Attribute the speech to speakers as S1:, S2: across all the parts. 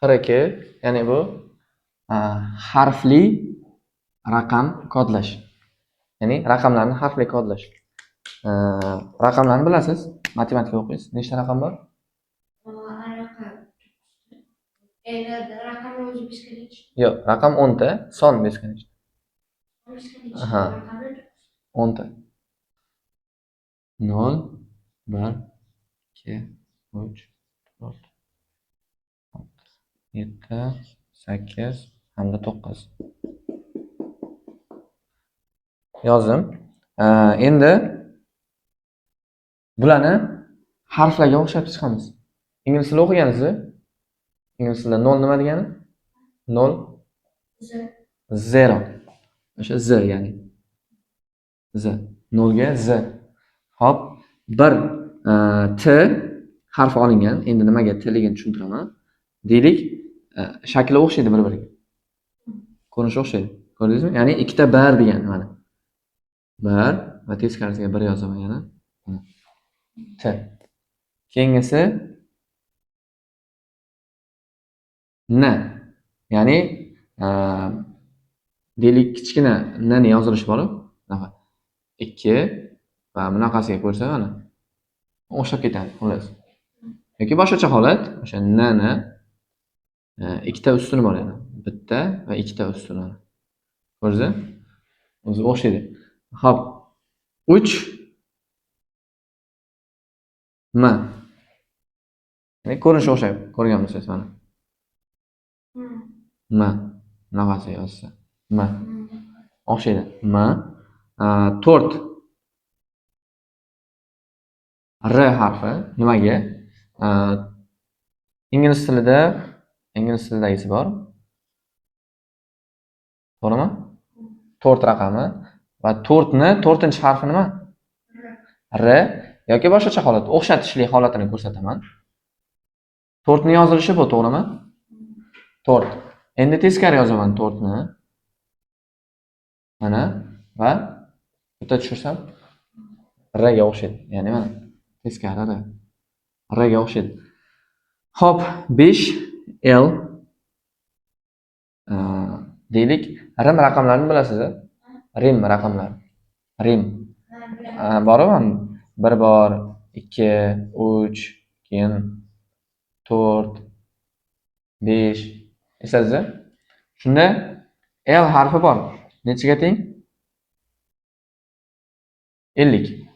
S1: 42, ya'ni bu harfli raqam kodlash. Ya'ni raqamlarni harfli kodlash. Raqamlarni bilasiz, matematika o'qiysiz. Nechta raqam bor?
S2: Raqam o'zi beskalish.
S1: Yo'q, raqam 10 ta, son beskalish. Aha. 10 ta. 0, 1, 2, 3, 4, 7, 8 hamda 9. Yozdim. Endi bularni harflarga o'xshatib chiqamiz. Ingliz tilida o'qigansiz? Ingliz tilida 0 nima degani? 0 0. O'sha z ya'ni. Z. 0 ga z. Hop, bir t harfi olingan. Endi nimaga t-ligini tushuntiraman. Deylik, shakli o'xshaydi bir-biriga. Ko'rinishi o'xshaydi. Ko'rdingizmi? Ya'ni ikkita bar degani mana. Bar va teskarisiga bir yozaman yana. T. Keyingisi n. Ya'ni deylik kichkina n ni yozilishi bor-ku. Bunaqa 2 va bunaqasiga ko'rsa mana o'xshab ketadi, xullas. Yoki boshqacha holat, o'sha n ni ikkita ustuni bor yana. Bitta va ikkita ustuni. Ko'rdingizmi? O'zi o'xshaydi. Xo'p. 3 m. Ya'ni ko'rinishi o'xshaydi. Ko'rgan bo'lsangiz mana. M. Bunaqasi yozsa. M. O'xshaydi. M. 4 R harfi nimaga? Ingliz tilidagisi bor. To'g'rimi? 4 raqami va 4 ni 4-harfi nima? R yoki boshqacha holat, o'xshatishli holatini ko'rsataman. 4 ni yozilishi bu, to'g'rimi? 4. Endi teskari yozaman 4 ni. Mana va bitta tushirsam R ga o'xshaydi. Ya'ni mana teskari R ga o'xshaydi. Xo'p, 5 L deylik, Rim raqamlarini bilasiz? Rim raqamlari. Rim. Bormi? 1 bor, 2, 3, keyin 4, 5. Eslasizmi? Shunda L harfi bor. Nechiga teng? 50.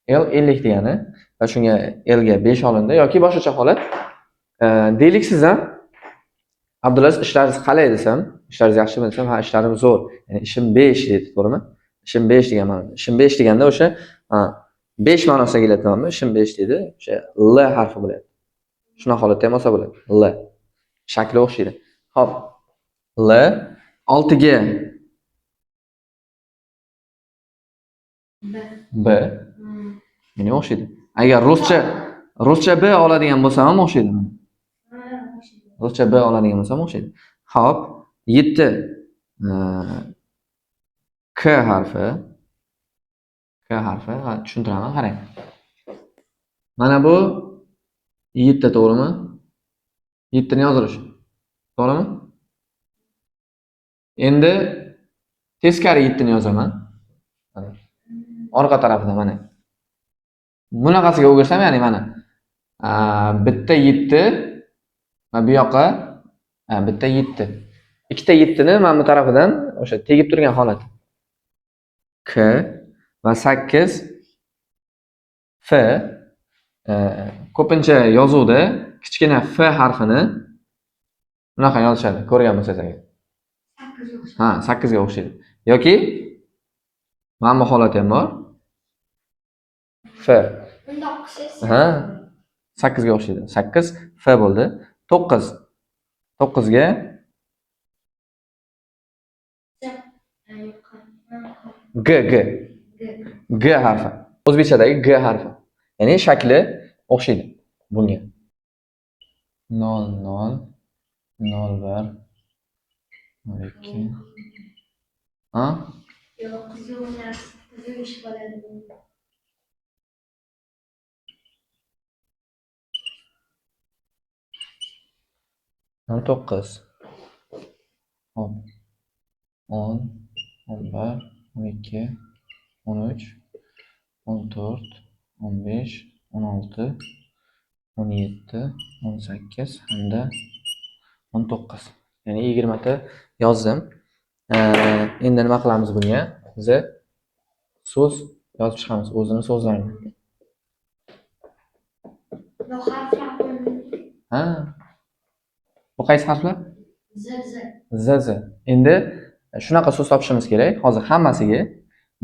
S1: L 50 degani va shunga L ga 5 olindi yoki boshqacha holat. Deylik siz ham Abdulaziz, ishlaringiz qalay desam, ishlaringiz yaxshimi desam, ha, ishlarim zo'r. Ya'ni ishim 5 dedi, to'g'rimi? Ishim 5 degan ma'noda. Ishim 5 deganda o'sha 5 ma'nosiga keladiganmi? Ishim 5 dedi. O'sha L harfi bo'ladi. Shunaqa holatda ham olsa bo'ladi. L. Shakli o'xshaydi. Xo'p. L 6 ga B. Ya'ni o'xshaydi. Agar ruscha B oladigan bo'lsam ham o'xshaydi. Ruscha B oladigan bo'lsam o'xshaydi. Xo'p, 7 K harfi. Ha, tushuntiraman, qarang. Mana bu 7 ta, to'g'rimi? 7 ni yozilishi. To'g'rimi? Endi teskari 7 ni yozaman. Orqa tarafida mana. Bunaqasiga o'girsam, ya'ni mana bitta 7 va bu yoqqa bitta 7. Ikkita 7 ni mana bu tarafidan o'sha tegib turgan holat. K va 8 F. Ko'pincha yozuvda kichkina F harfini bunaqa yozishadi, ko'rgan bo'lsangiz agar. 8 ga o'xshaydi. Yoki mana bu holat ham bor. F.
S2: Bunda o'xshaydi.
S1: 8 ga o'xshaydi. 8 F bo'ldi. 9. 9 ga G harfi. O'zbekchadagi G harfi. Ya'ni shakli o'xshaydi bunga. 0 0 0 1 2.
S2: Yo'q, qiziq ish bo'ladi.
S1: 19. Hop. 10, 11, 12, 13, 14, 15, 16, 17, 18 hamda 19. Ya'ni 20 ta yozdim. Endi nima qilamiz bunga? Biz so'z yozib chiqamiz, o'zini so'zlarini.
S2: Bu harflar
S1: Ha, bu qaysi harflar?
S2: Z.
S1: Z. Endi shunaqa so'z topishimiz kerak. Hozir hammasiga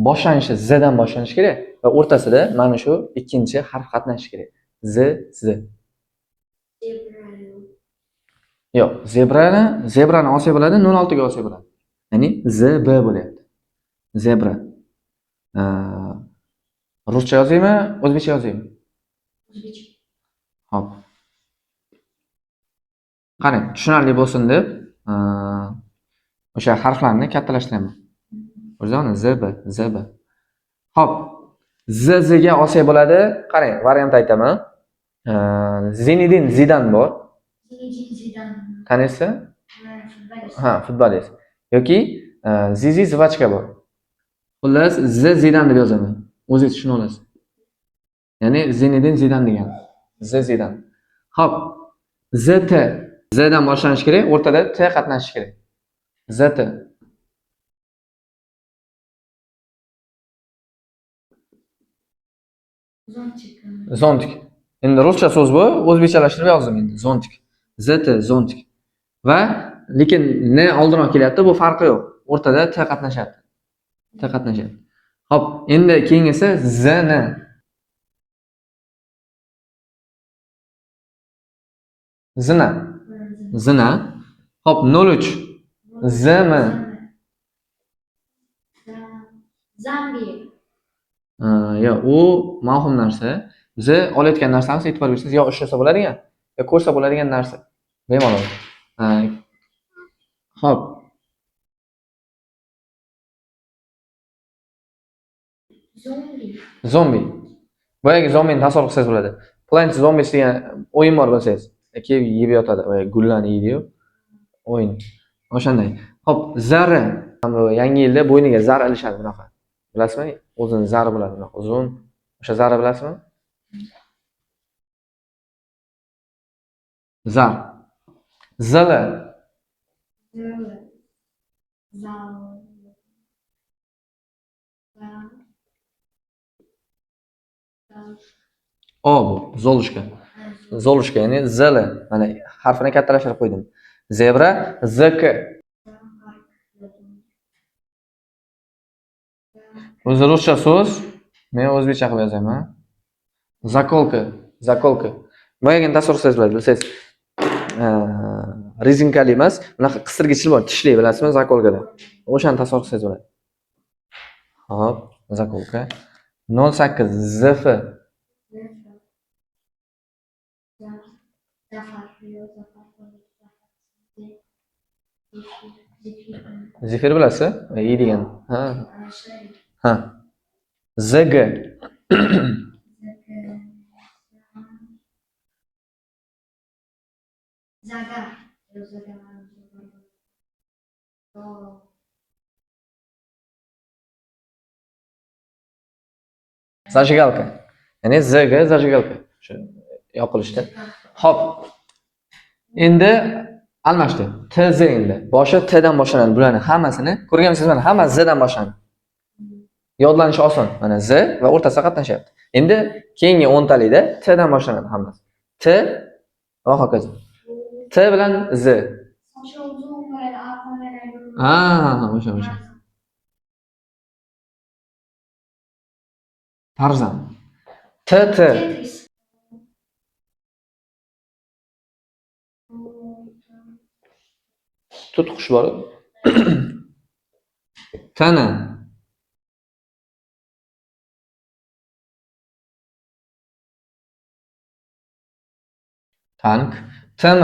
S1: boshlanishi z dan boshlanishi kerak va o'rtasida mana shu ikkinchi harf qatnashishi kerak. Z. Yo'q, zebrani olsak bo'ladi, 06 ga olsak bo'ladi. Ya'ni ZB bo'lyapti. Zebra. Ruscha yozaymi, o'zbekcha yozaymi?
S2: O'zbekcha.
S1: Hop. Qarang, tushunarli bo'lsin deb o'sha harflarni kattalashtiraman. O'zini ZB. Hop. Z ga olsak bo'ladi. Qarang, variant aytaman. Zinedin Zidan bor.
S2: Zinedin Zidan.
S1: Taniysiz?
S2: Futbolist.
S1: Ha, futbolist. Yoki Zizi Zvachka bor. Xullas, Z Zidan deb yozaman. O'zingiz tushuna olasiz. Ya'ni Zinedin Zidan degan. Z Zidan. Hop. ZT. Z dan boshlanishi kerak, o'rtada T qatnashishi kerak. ZT. Zontik. Endi ruscha so'z bu, o'zbekchalashtirib yozdim endi. Zontik. ZT zontik. Va lekin ne oldinroq kelyapti, bu farqi yo'q. O'rtada T qatnashyapti. Hop, endi keyingisi ZN. Zina. Hop, 03. ZM.
S2: Zambiya.
S1: Yo'q, u mavhum narsa. Biz olayotgan narsamiz, e'tibor bersangiz, yo ushlasa bo'ladigan, yo ko'rsa bo'ladigan narsa. Bemalol. Hop. Zombi. Boyagi zombini tasavvur qilsangiz bo'ladi. Plants Zombies degan o'yin bor bilsangiz. Kelib yeb yotadi va gullarni yeydi-yu. O'yin. O'shanday. Hop, zari. Yangi yilda bo'yniga zar ilishadi bunaqa. Bilasizmi? O'zini zari bo'ladi bunaqa uzun. O'sha zari bilasizmi? Zar. Zili. O bu Zolushka. Zolushka, ya'ni zili. Mana harfini kattalashtirib qo'ydim. Zebra ZK. O'zi ruscha so'z, men o'zbekcha qilib yozaman. Zakolka. Boyagini tasavvur qilsangiz bo'ladi, bilsangiz. Rezinkali emas, bunaqa qistirgichli bor, tishli bilasizmi, zakolkada. O'shani tasavvur qilsangiz bo'ladi. Hop, zakolka. 08 ZF. Zefir bilasiz? Yeydigan. Ha. ZG.
S2: Zagar.
S1: Zajigalka. Ya'ni ZG zajigalka. Shu yoqilishda. Hop. Endi almashdi. TZ endi. Boshi T dan boshlanadi. Bularni hammasini ko'rganmisiz mana, hammasi Z dan boshlanadi. Yodlanishi oson. Mana Z va o'rtasida qatnashyapti. Endi keyingi 10 talikda T dan boshlanadi hammasi. T va hokazo. T bilan Z. O'sha. Tarzan. TT. Tutqush bor. Tana. Tank. Tm.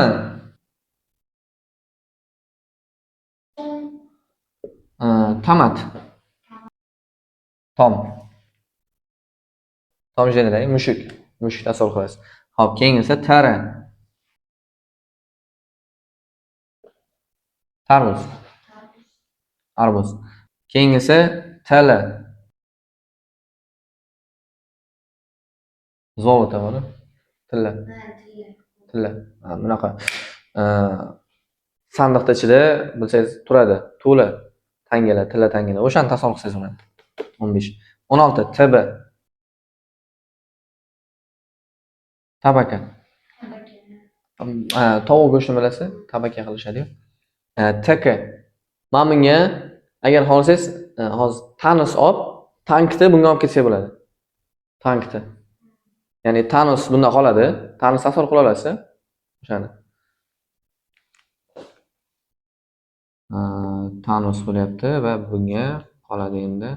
S1: Tomat. Tom jenidagi mushuk tasavvur qilasiz. Hop, keyingisi tara. Tarvuz. Arbuz. Keyingisi tili. Zovut buni. Tili. Tili. Bunaqa. Sandiqda ichida bilsangiz turadi. To'la tangalar, tilla tangalar. O'shani tasavvur qilsangiz bo'ladi. 15. 16 TB. Tabaka. Tovuq go'shtini bilasiz? Tabaka qilishadi-yu. TK. Mana bunga agar xohlasangiz, hozir Thanos olib, tankni bunga olib ketsa bo'ladi. Tankni. Ya'ni Thanos bunda qoladi. Thanos tasavvur qila olasiz? O'shani. Thanos bo'lyapti va bunga qoladi endi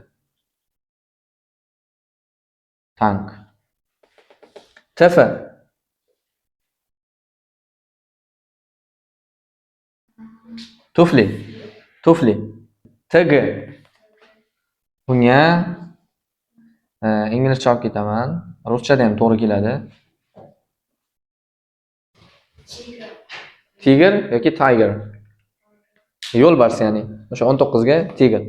S1: tank. TF. Tufli. Tufli. TG. Bunga inglizcha olib ketaman. Ruschada ham to'g'ri keladi. Tiger yoki tiger. Yo'lbars ya'ni. O'sha 19 ga tiger.